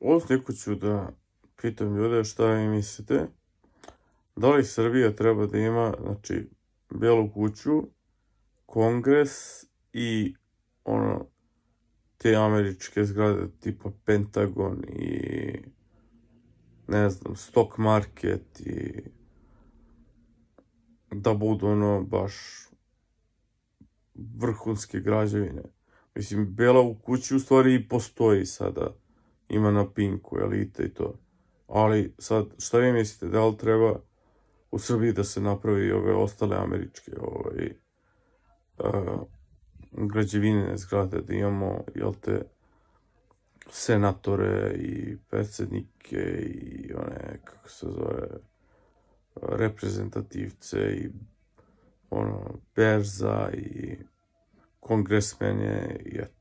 Ovdje neko ću da pitam ljude šta vi mislite. Da li Srbija treba da ima, znači, Belu kuću, Kongres i te američke zgrade tipa Pentagon i ne znam, stock market i da budu baš vrhunske građevine. Mislim, Bela kuća u stvari i postoji sada. Ima na Pinku, Elite i to. Ali sad, šta vi mislite, da li treba u Srbiji da se napravi ove ostale američke građevine zgrade, da imamo, jel te, senatore i predsjednike i one, kako se zove, reprezentativce i berza i kongresmene i eto.